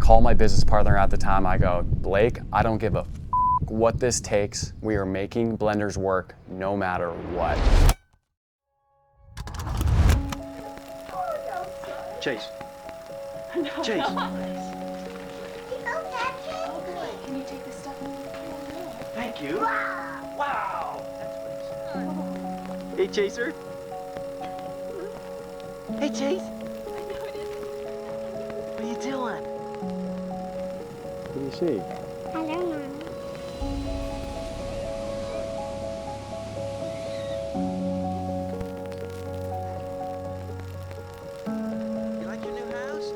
call my business partner at the time. I go, Blake, I don't give a what this takes. We are making Blenders work no matter what. Chase. No. Chase. Oh boy, can you take this stuff? Thank you. Wow. That's what Hey, Chaser. Hey, Chase. What are you doing? What do you see? Hello, Mom. You like your new house?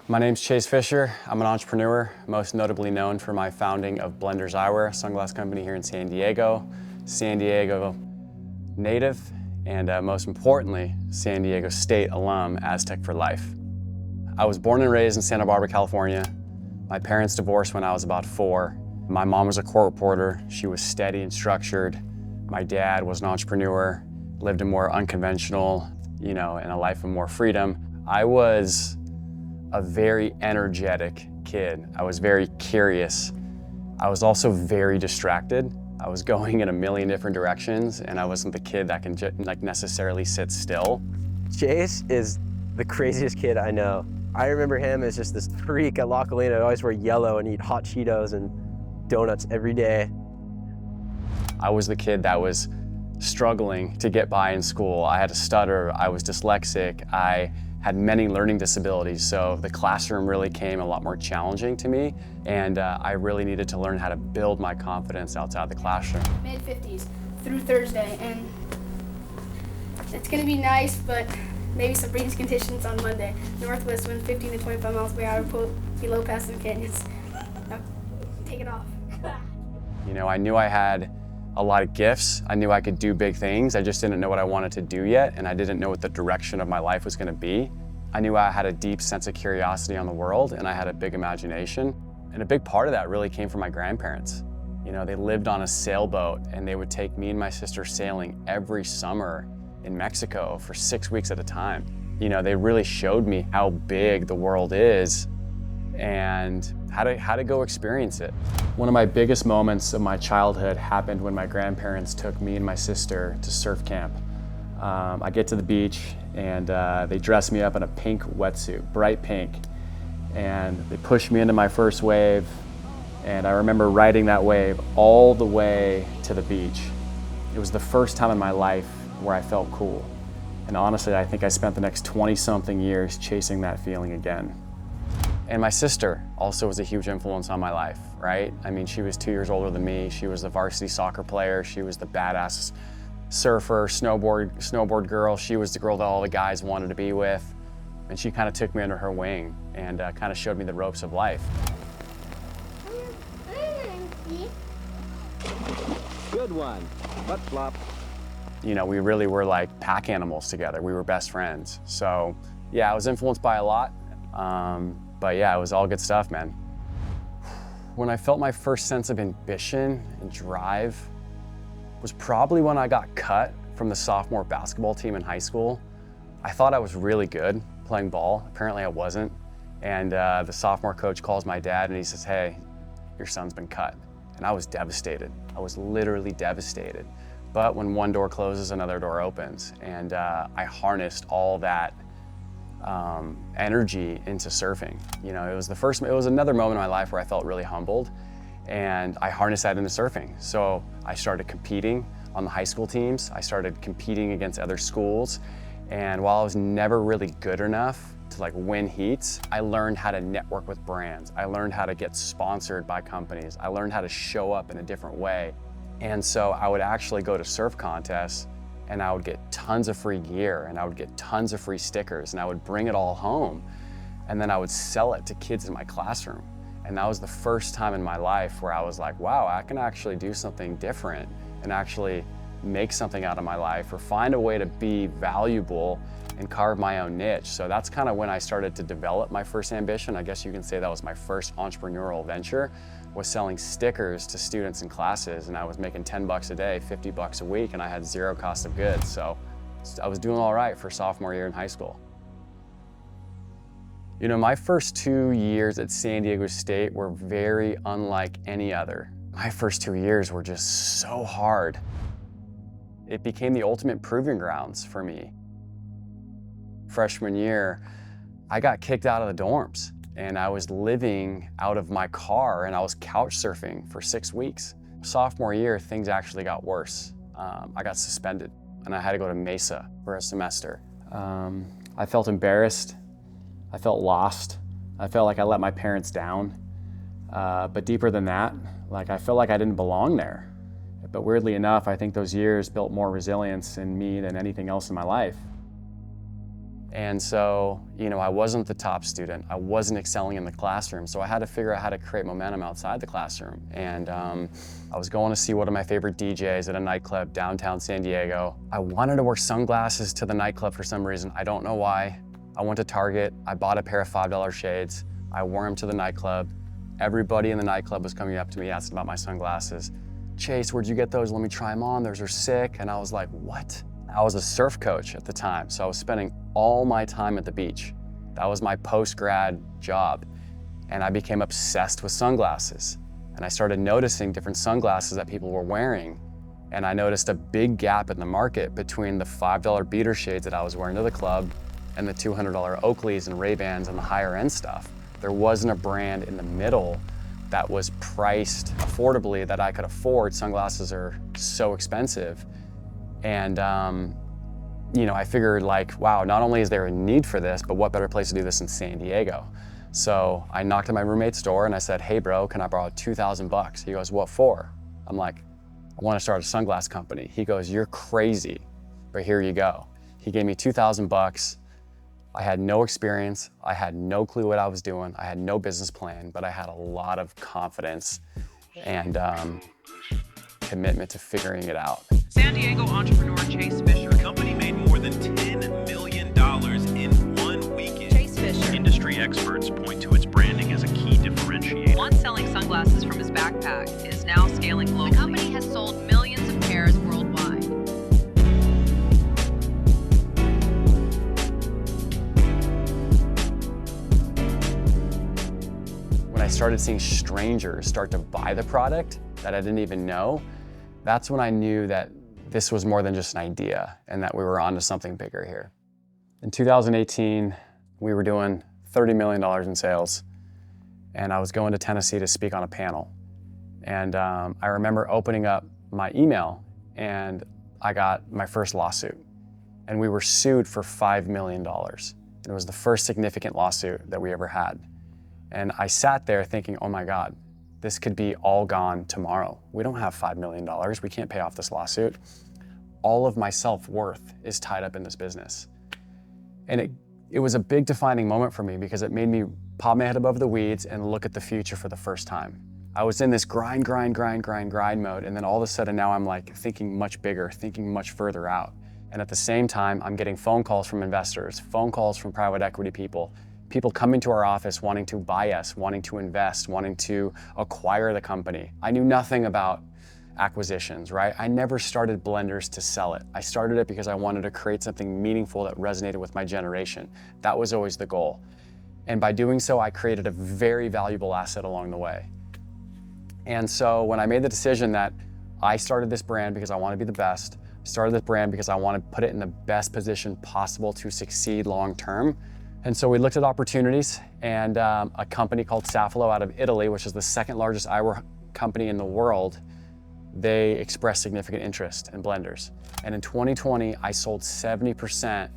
My name's Chase Fisher. I'm an entrepreneur, most notably known for my founding of Blenders Eyewear, a sunglass company here in San Diego native, and most importantly, San Diego State alum, Aztec for life. I was born and raised in Santa Barbara, California. My parents divorced when I was about 4. My mom was a court reporter. She was steady and structured. My dad was an entrepreneur, lived a more unconventional, and a life of more freedom. I was a very energetic kid. I was very curious. I was also very distracted. I was going in a million different directions, and I wasn't the kid that can necessarily sit still. Chase is the craziest kid I know. I remember him as just this freak at La Colina. I'd always wear yellow and eat hot Cheetos and donuts every day. I was the kid that was struggling to get by in school. I had a stutter, I was dyslexic, I had many learning disabilities, so the classroom really came a lot more challenging to me, and I really needed to learn how to build my confidence outside the classroom. Mid-50s through Thursday, and it's gonna be nice, but maybe some breeze conditions on Monday. Northwest wind 15 to 25 miles per hour, below past the canyons. Now, take it off. I knew I had a lot of gifts. I knew I could do big things. I just didn't know what I wanted to do yet, and I didn't know what the direction of my life was gonna be. I knew I had a deep sense of curiosity on the world, and I had a big imagination. And a big part of that really came from my grandparents. They lived on a sailboat, and they would take me and my sister sailing every summer in Mexico for 6 weeks at a time. They really showed me how big the world is and how to go experience it. One of my biggest moments of my childhood happened when my grandparents took me and my sister to surf camp. I get to the beach, and they dress me up in a pink wetsuit, bright pink, and they push me into my first wave, and I remember riding that wave all the way to the beach. It was the first time in my life where I felt cool, and honestly, I think I spent the next 20-something years chasing that feeling again. And my sister also was a huge influence on my life, right? I mean, she was 2 years older than me. She was the varsity soccer player. She was the badass surfer, snowboard girl. She was the girl that all the guys wanted to be with. And she kind of took me under her wing and kind of showed me the ropes of life. Good one. Butt flop. We really were like pack animals together. We were best friends. So yeah, I was influenced by a lot. But yeah, it was all good stuff, man. When I felt my first sense of ambition and drive was probably when I got cut from the sophomore basketball team in high school. I thought I was really good playing ball. Apparently I wasn't. And the sophomore coach calls my dad and he says, "Hey, your son's been cut." And I was devastated. I was literally devastated. But when one door closes, another door opens. And I harnessed all that energy into surfing. It was another moment in my life where I felt really humbled, and I harnessed that into surfing. So I started competing on the high school teams. I started competing against other schools, and while I was never really good enough to win heats, I learned how to network with brands. I learned how to get sponsored by companies. I learned how to show up in a different way. And so I would actually go to surf contests, and I would get tons of free gear, and I would get tons of free stickers, and I would bring it all home, and then I would sell it to kids in my classroom. And that was the first time in my life where I was like, wow, I can actually do something different and actually make something out of my life, or find a way to be valuable and carve my own niche. So that's kind of when I started to develop my first ambition. I guess you can say that was my first entrepreneurial venture, was selling stickers to students in classes, and I was making 10 bucks a day, 50 bucks a week, and I had zero cost of goods. So I was doing all right for sophomore year in high school. You know, my first 2 years at San Diego State were very unlike any other. My first 2 years were just so hard. It became the ultimate proving grounds for me. Freshman year, I got kicked out of the dorms, and I was living out of my car, and I was couch surfing for 6 weeks. Sophomore year, things actually got worse. I got suspended, and I had to go to Mesa for a semester. I felt embarrassed. I felt lost. I felt like I let my parents down. But deeper than that, like I felt like I didn't belong there. But weirdly enough, I think those years built more resilience in me than anything else in my life. And so, you know, I wasn't the top student. I wasn't excelling in the classroom. So I had to figure out how to create momentum outside the classroom. And I was going to see one of my favorite DJs at a nightclub downtown San Diego. I wanted to wear sunglasses to the nightclub for some reason. I don't know why. I went to Target. I bought a pair of $5 shades. I wore them to the nightclub. Everybody in the nightclub was coming up to me asking about my sunglasses. Chase, where'd you get those? Let me try them on. Those are sick. And I was like, what? I was a surf coach at the time, so I was spending all my time at the beach. That was my post-grad job. And I became obsessed with sunglasses. And I started noticing different sunglasses that people were wearing. And I noticed a big gap in the market between the $5 beater shades that I was wearing to the club and the $200 Oakleys and Ray-Bans and the higher end stuff. There wasn't a brand in the middle that was priced affordably that I could afford. Sunglasses are so expensive. And you know, I figured like, wow, not only is there a need for this, but what better place to do this in San Diego? So I knocked on my roommate's door and I said, hey bro, can I borrow 2,000 bucks? He goes, what for? I'm like, I want to start a sunglass company. He goes, you're crazy, but here you go. He gave me 2,000 bucks. I had no experience. I had no clue what I was doing. I had no business plan, but I had a lot of confidence and commitment to figuring it out. San Diego entrepreneur Chase Fisher. The company made more than $10 million in 1 weekend. Chase Fisher. Industry experts point to its branding as a key differentiator. Once selling sunglasses from his backpack, is now scaling globally. The company has sold millions of pairs worldwide. When I started seeing strangers start to buy the product that I didn't even know, that's when I knew that this was more than just an idea and that we were onto something bigger here. In 2018, we were doing $30 million in sales, and I was going to Tennessee to speak on a panel. And I remember opening up my email and I got my first lawsuit. And we were sued for $5 million. It was the first significant lawsuit that we ever had. And I sat there thinking, oh my God, this could be all gone tomorrow. We don't have $5 million. We can't pay off this lawsuit. All of my self-worth is tied up in this business. And it was a big defining moment for me because it made me pop my head above the weeds and look at the future for the first time. I was in this grind mode, and then all of a sudden now I'm like thinking much bigger, thinking much further out. And at the same time, I'm getting phone calls from investors, phone calls from private equity people coming to our office wanting to buy us, wanting to invest, wanting to acquire the company. I knew nothing about acquisitions, right? I never started Blenders to sell it. I started it because I wanted to create something meaningful that resonated with my generation. That was always the goal. And by doing so, I created a very valuable asset along the way. And so when I made the decision that I started this brand because I want to be the best, started this brand because I want to put it in the best position possible to succeed long term. And so we looked at opportunities, and a company called Safilo out of Italy, which is the second largest eyewear company in the world, they expressed significant interest in Blenders. And in 2020, I sold 70%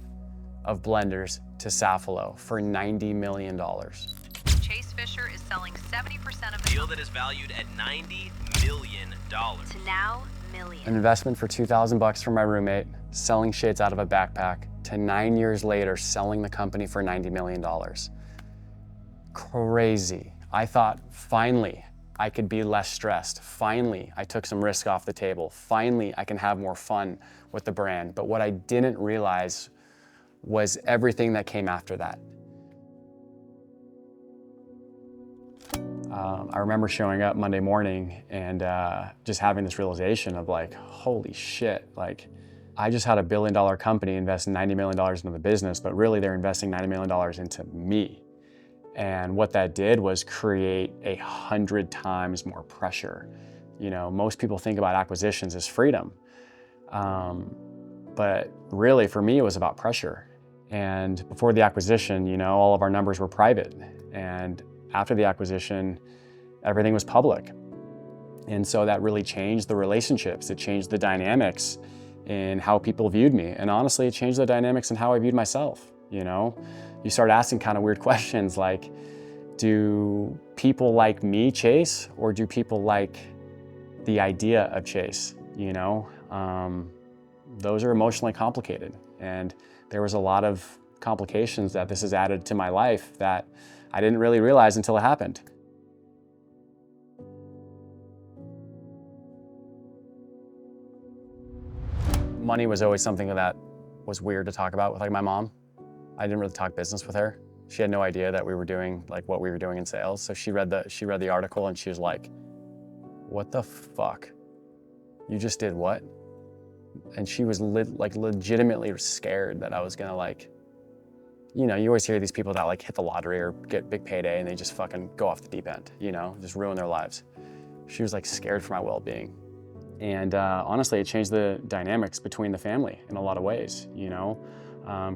of Blenders to Safilo for $90 million. Chase Fisher is selling 70% of the Deal that is valued at $90 million. to now millions. An investment for 2,000 bucks from my roommate, selling shades out of a backpack, to 9 years later, selling the company for $90 million. Crazy. I thought, finally, I could be less stressed. Finally, I took some risk off the table. Finally, I can have more fun with the brand. But what I didn't realize was everything that came after that. I remember showing up Monday morning and just having this realization of like, holy shit, like I just had $1 billion company invest $90 million into the business, but really they're investing $90 million into me. And what that did was create 100 times more pressure. You know, most people think about acquisitions as freedom. But really for me, it was about pressure. And before the acquisition, you know, all of our numbers were private. And after the acquisition, everything was public. And so that really changed the relationships. It changed the dynamics in how people viewed me. And honestly, it changed the dynamics in how I viewed myself. You know, you start asking kind of weird questions like, do people like me, Chase, or do people like the idea of Chase? You know, those are emotionally complicated. And there was a lot of complications that this has added to my life that I didn't really realize until it happened. Money was always something that was weird to talk about with like my mom. I didn't really talk business with her. She had no idea that we were doing like what we were doing in sales. So she read the article and she was like, "What the fuck? You just did what?" And she was legitimately scared that I was gonna like, you know, you always hear these people that like hit the lottery or get big payday and they just fucking go off the deep end, you know, just ruin their lives. She was like scared for my well-being. And honestly, it changed the dynamics between the family in a lot of ways, you know.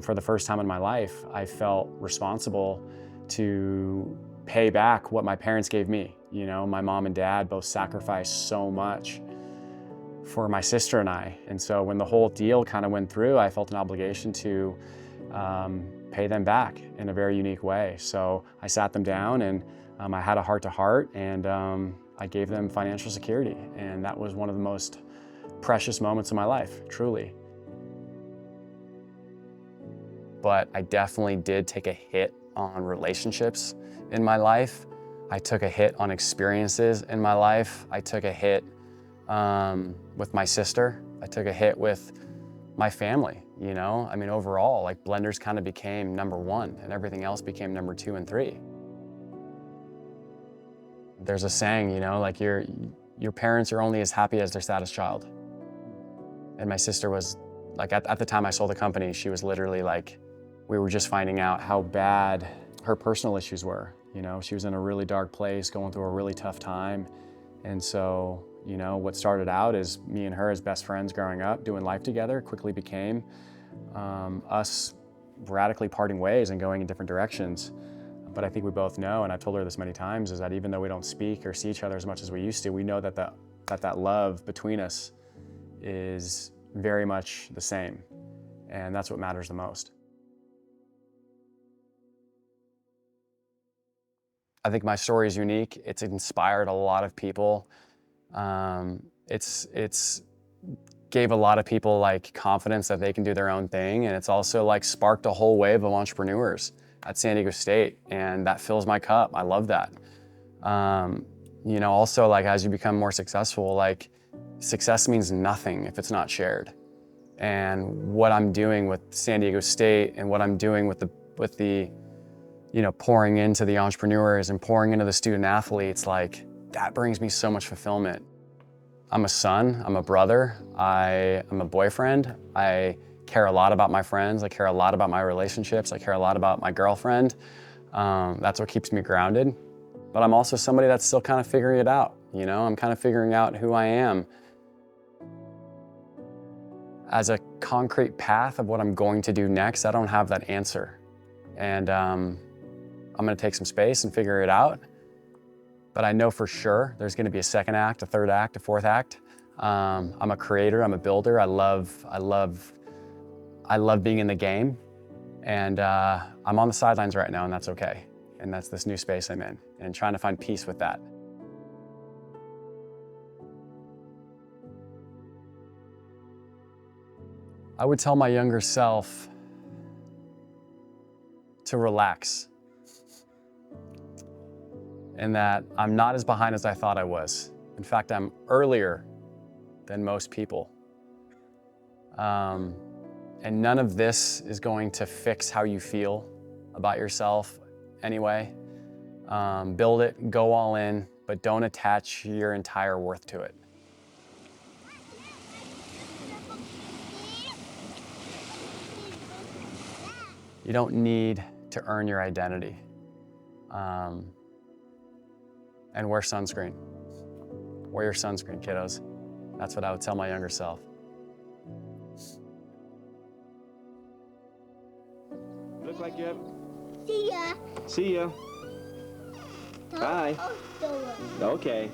For the first time in my life, I felt responsible to pay back what my parents gave me. You know, my mom and dad both sacrificed so much for my sister and I. And so when the whole deal kind of went through, I felt an obligation to pay them back in a very unique way. So I sat them down and I had a heart-to-heart and I gave them financial security. And that was one of the most precious moments of my life, truly. But I definitely did take a hit on relationships in my life. I took a hit on experiences in my life. I took a hit with my sister. I took a hit with my family, you know? I mean, overall, like Blenders kind of became #1 and everything else became number 2 and 3. There's a saying, you know, like your parents are only as happy as their saddest child. And my sister was like, at the time I sold the company, she was literally like, we were just finding out how bad her personal issues were. You know, she was in a really dark place, going through a really tough time. And so, you know, what started out as me and her as best friends growing up, doing life together, quickly became us radically parting ways and going in different directions. But I think we both know, and I've told her this many times, is that even though we don't speak or see each other as much as we used to, we know that that love between us is very much the same. And that's what matters the most. I think my story is unique. It's inspired a lot of people. It's gave a lot of people like confidence that they can do their own thing. And it's also like sparked a whole wave of entrepreneurs at San Diego State. And that fills my cup. I love that. You know, also like as you become more successful, like success means nothing if it's not shared. And what I'm doing with San Diego State and what I'm doing with the you know, pouring into the entrepreneurs and pouring into the student athletes, like that brings me so much fulfillment. I'm a son, I'm a brother, I'm a boyfriend. I care a lot about my friends. I care a lot about my relationships. I care a lot about my girlfriend. That's what keeps me grounded. But I'm also somebody that's still kind of figuring it out. You know, I'm kind of figuring out who I am. As a concrete path of what I'm going to do next, I don't have that answer. And I'm gonna take some space and figure it out. But I know for sure there's gonna be a second act, a third act, a fourth act. I'm a creator, I'm a builder. I love being in the game. And I'm on the sidelines right now and that's okay. And that's this new space I'm in and trying to find peace with that. I would tell my younger self to relax. And that I'm not as behind as I thought I was. In fact, I'm earlier than most people. And none of this is going to fix how you feel about yourself anyway. Build it, go all in, but don't attach your entire worth to it. You don't need to earn your identity. And wear sunscreen. Wear your sunscreen, kiddos. That's what I would tell my younger self. Look like you have... See ya. See ya. Bye. Okay.